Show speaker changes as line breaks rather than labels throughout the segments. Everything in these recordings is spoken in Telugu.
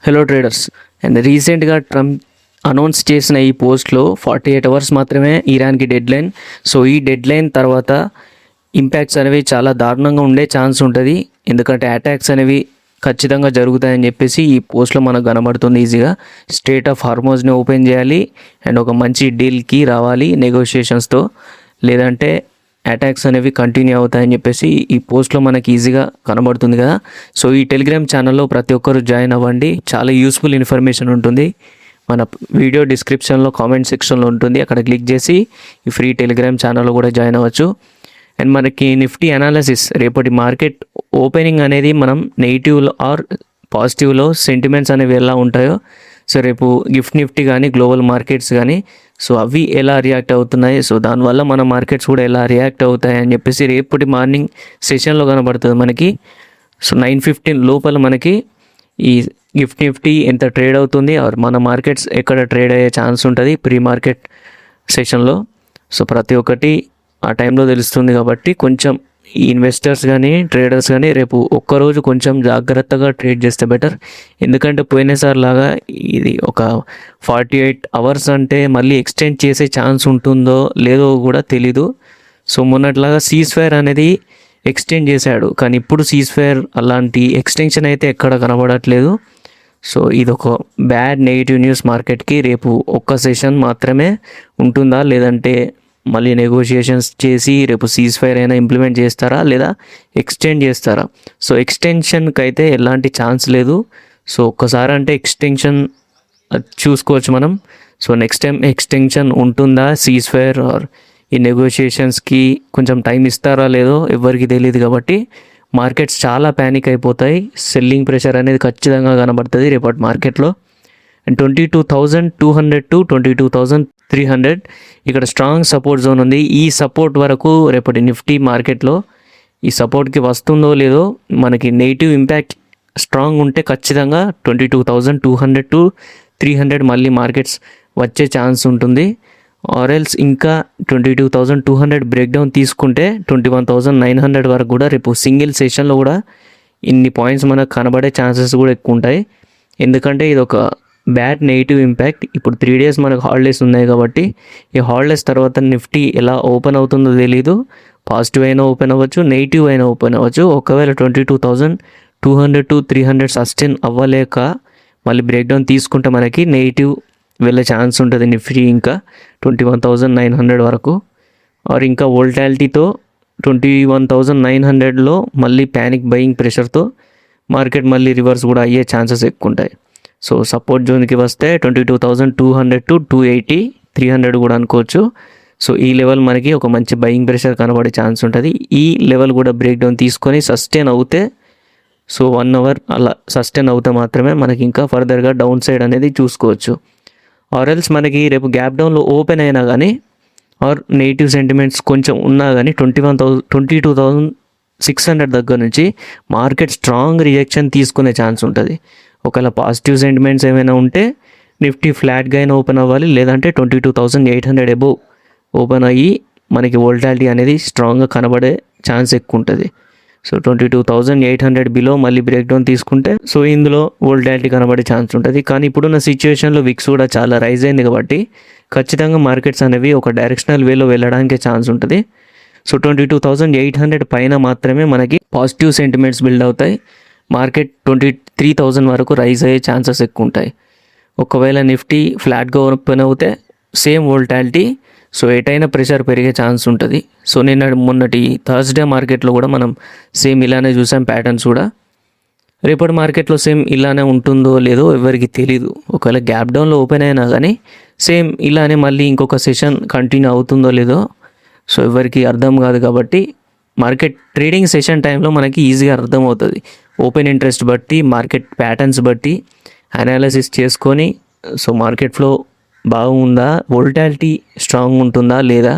Hello traders. అండ్ రీసెంట్గా ట్రంప్ అనౌన్స్ చేసిన ఈ పోస్ట్లో 48 అవర్స్ మాత్రమే ఇరాన్కి డెడ్లైన్. సో ఈ డెడ్లైన్ తర్వాత ఇంపాక్ట్స్ అనేవి చాలా దారుణంగా ఉండే ఛాన్స్ ఉంటుంది, ఎందుకంటే అటాక్స్ అనేవి ఖచ్చితంగా జరుగుతాయని చెప్పేసి ఈ పోస్ట్లో మనకు కనబడుతుంది. ఈజీగా స్ట్రెయిట్ ఆఫ్ హార్మోజ్ని ఓపెన్ చేయాలి అండ్ ఒక మంచి డీల్కి రావాలి నెగోషియేషన్స్తో, లేదంటే అటాక్స్ అనేవి కంటిన్యూ అవుతాయని చెప్పేసి ఈ పోస్ట్లో మనకి ఈజీగా కనబడుతుంది కదా. సో ఈ టెలిగ్రామ్ ఛానల్లో ప్రతి ఒక్కరు జాయిన్ అవ్వండి, చాలా యూస్ఫుల్ ఇన్ఫర్మేషన్ ఉంటుంది. మన వీడియో డిస్క్రిప్షన్లో కామెంట్ సెక్షన్లో ఉంటుంది, అక్కడ క్లిక్ చేసి ఈ ఫ్రీ టెలిగ్రామ్ ఛానల్లో కూడా జాయిన్ అవ్వచ్చు. అండ్ మనకి నిఫ్టీ అనాలిసిస్, రేపటి మార్కెట్ ఓపెనింగ్ అనేది మనం నెగిటివ్ ఆర్ పాజిటివ్లో సెంటిమెంట్స్ అనేవి ఎలా ఉంటాయో, సో రేపు గిఫ్ట్ నిఫ్టీ కానీ గ్లోబల్ మార్కెట్స్ కానీ సో అవి ఎలా రియాక్ట్ అవుతున్నాయి, సో దానివల్ల మన మార్కెట్స్ కూడా ఎలా రియాక్ట్ అవుతాయి అని చెప్పేసి రేపటి మార్నింగ్ సెషన్లో కనబడుతుంది మనకి. సో 9:15 లోపల మనకి ఈ గిఫ్ట్ నిఫ్టీ ఎంత ట్రేడ్ అవుతుంది ఆర్ మన మార్కెట్స్ ఎక్కడ ట్రేడ్ అయ్యే ఛాన్స్ ఉంటుంది ప్రీ మార్కెట్ సెషన్లో. సో ప్రతి ఒక్కటి ఆ టైంలో తెలుస్తుంది కాబట్టి కొంచెం ఈ ఇన్వెస్టర్స్ కానీ ట్రేడర్స్ కానీ రేపు ఒక్కరోజు కొంచెం జాగ్రత్తగా ట్రేడ్ చేస్తే బెటర్. ఎందుకంటే పోయినసారి లాగా ఇది ఒక 48 అవర్స్ అంటే మళ్ళీ ఎక్స్టెండ్ చేసే ఛాన్స్ ఉంటుందో లేదో కూడా తెలీదు. సో మొన్నట్లాగా సీజ్ ఫైర్ అనేది ఎక్స్టెండ్ చేశాడు, కానీ ఇప్పుడు సీజ్ ఫైర్ అలాంటి ఎక్స్టెన్షన్ అయితే ఎక్కడ కనబడట్లేదు. సో ఇది ఒక బ్యాడ్ నెగిటివ్ న్యూస్ మార్కెట్కి. రేపు ఒక్క సెషన్ మాత్రమే ఉంటుందా, లేదంటే మళ్ళీ నెగోషియేషన్స్ చేసి రేపు సీజ్ ఫైర్ అయినా ఇంప్లిమెంట్ చేస్తారా లేదా ఎక్స్టెండ్ చేస్తారా? సో ఎక్స్టెన్షన్కి అయితే ఎలాంటి ఛాన్స్ లేదు. సో ఒక్కసారి అంటే ఎక్స్టెన్షన్ చూసుకోవచ్చు మనం. సో నెక్స్ట్ టైం ఎక్స్టెన్షన్ ఉంటుందా, సీజ్ ఫైర్ ఆర్ ఈ నెగోషియేషన్స్కి కొంచెం టైం ఇస్తారా లేదో ఎవరికి తెలియదు కాబట్టి మార్కెట్స్ చాలా ప్యానిక్ అయిపోతాయి. సెల్లింగ్ ప్రెషర్ అనేది ఖచ్చితంగా కనబడుతుంది రేపటి మార్కెట్లో. అండ్ 22,200 to 22,300 ఇక్కడ స్ట్రాంగ్ సపోర్ట్ జోన్ ఉంది. ఈ సపోర్ట్ వరకు రేపటి నిఫ్టీ మార్కెట్లో ఈ సపోర్ట్కి వస్తుందో లేదో, మనకి నెగిటివ్ ఇంపాక్ట్ స్ట్రాంగ్ ఉంటే ఖచ్చితంగా 22,200 to 300 మళ్ళీ మార్కెట్స్ వచ్చే ఛాన్స్ ఉంటుంది. ఆర్ఎల్స్ ఇంకా 22,200 బ్రేక్ డౌన్ తీసుకుంటే 21,900 వరకు కూడా రేపు సింగిల్ సెషన్లో కూడా ఇన్ని పాయింట్స్ మనకు కనబడే ఛాన్సెస్ కూడా ఎక్కువ ఉంటాయి. ఎందుకంటే ఇది ఒక బ్యాడ్ నెగిటివ్ ఇంపాక్ట్. ఇప్పుడు 3 days మనకు హాలిడేస్ ఉన్నాయి కాబట్టి ఈ హాలిడేస్ తర్వాత నిఫ్టీ ఎలా ఓపెన్ అవుతుందో తెలీదు. పాజిటివ్ అయినా ఓపెన్ అవ్వచ్చు, నెగిటివ్ అయినా ఓపెన్ అవ్వచ్చు. ఒకవేళ 22,200 to 300 సస్టైన్ అవ్వలేక మళ్ళీ బ్రేక్ డౌన్ తీసుకుంటే మనకి నెగిటివ్ వెళ్ళే ఛాన్స్ ఉంటుంది నిఫ్టీ ఇంకా 21,900 వరకు. ఆర్ ఇంకా వోల్టాలిటీతో 21,900లో మళ్ళీ ప్యానిక్ బయింగ్ ప్రెషర్తో మార్కెట్ మళ్ళీ రివర్స్ కూడా అయ్యే ఛాన్సెస్ ఎక్కువ ఉంటాయి. సో సపోర్ట్ జోన్కి వస్తే 22,200 to 280, 300 కూడా అనుకోవచ్చు. సో ఈ లెవెల్ మనకి ఒక మంచి బయింగ్ ప్రెషర్ కనబడే ఛాన్స్ ఉంటుంది. ఈ లెవెల్ కూడా బ్రేక్ డౌన్ తీసుకొని సస్టైన్ అవుతే, సో 1 hour అలా సస్టైన్ అవుతే మాత్రమే మనకి ఇంకా ఫర్దర్గా డౌన్ సైడ్ అనేది చూసుకోవచ్చు. ఆర్ఎల్స్ మనకి రేపు గ్యాప్ డౌన్లో ఓపెన్ అయినా కానీ ఆర్ నెగిటివ్ సెంటిమెంట్స్ కొంచెం ఉన్నా కానీ 22,600 దగ్గర నుంచి మార్కెట్ స్ట్రాంగ్ రియాక్షన్ తీసుకునే ఛాన్స్ ఉంటుంది. ఒకవేళ పాజిటివ్ సెంటిమెంట్స్ ఏమైనా ఉంటే నిఫ్టీ ఫ్లాట్గా అయినా ఓపెన్ అవ్వాలి, లేదంటే 22,800 అబోవ్ ఓపెన్ అయ్యి మనకి వోల్టాలిటీ అనేది స్ట్రాంగ్గా కనబడే ఛాన్స్ ఎక్కువ ఉంటుంది. సో 22,800 బిలో మళ్ళీ బ్రేక్ డౌన్ తీసుకుంటే సో ఇందులో వోల్టాలిటీ కనబడే ఛాన్స్ ఉంటుంది. కానీ ఇప్పుడున్న సిచ్యువేషన్లో విక్స్ కూడా చాలా రైజ్ అయింది కాబట్టి ఖచ్చితంగా మార్కెట్స్ అనేవి ఒక డైరెక్షనల్ వేలో వెళ్ళడానికి ఛాన్స్ ఉంటుంది. సో 22,800 పైన మాత్రమే మనకి పాజిటివ్ సెంటిమెంట్స్ బిల్డ్ అవుతాయి. మార్కెట్ 23,000 వరకు రైజ్ అయ్యే ఛాన్సెస్ ఎక్కువ ఉంటాయి. ఒకవేళ నిఫ్టీ ఫ్లాట్గా ఓపెన్ అవుతే సేమ్ వోల్టాలిటీ, సో ఎటైనా ప్రెషర్ పెరిగే ఛాన్స్ ఉంటుంది. సో మొన్నటి థర్స్డే మార్కెట్లో కూడా మనం సేమ్ ఇలానే చూసాం ప్యాటర్న్స్ కూడా. రేపటి మార్కెట్లో సేమ్ ఇలానే ఉంటుందో లేదో ఎవరికి తెలీదు. ఒకవేళ గ్యాప్ డౌన్లో ఓపెన్ అయినా కానీ సేమ్ ఇలానే మళ్ళీ ఇంకొక సెషన్ కంటిన్యూ అవుతుందో లేదో సో ఎవరికి అర్థం కాదు. కాబట్టి మార్కెట్ ట్రేడింగ్ సెషన్ టైంలో మనకి ఈజీగా అర్థమవుతుంది. ఓపెన్ ఇంట్రెస్ట్ బట్టి, మార్కెట్ ప్యాటర్న్స్ బట్టి అనాలిసిస్ చేసుకొని సో మార్కెట్ ఫ్లో బాగుందా, వోల్టాలిటీ స్ట్రాంగ్ ఉంటుందా లేదా,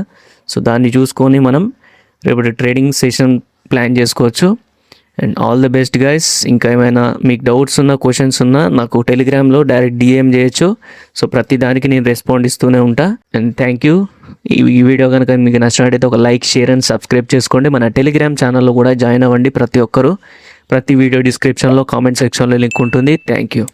సో దాన్ని చూసుకొని మనం రేపటి ట్రేడింగ్ సెషన్ ప్లాన్ చేసుకోవచ్చు. And all the best guys. ఇంకా ఏమైనా మీకు డౌట్స్ ఉన్నా, క్వశ్చన్స్ ఉన్నా నాకు టెలిగ్రామ్లో డైరెక్ట్ DM చేయొచ్చు. సో ప్రతి దానికి నేను రెస్పాండ్ ఇస్తూనే ఉంటా. And thank you. ఈ వీడియో కనుక మీకు నచ్చినట్టయితే ఒక లైక్, షేర్ అండ్ సబ్స్క్రైబ్ చేసుకోండి. మన టెలిగ్రామ్ ఛానల్లో కూడా జాయిన్ అవ్వండి ప్రతి ఒక్కరు. ప్రతి వీడియో డిస్క్రిప్షన్లో కామెంట్ సెక్షన్లో లింక్ ఉంటుంది. Thank you.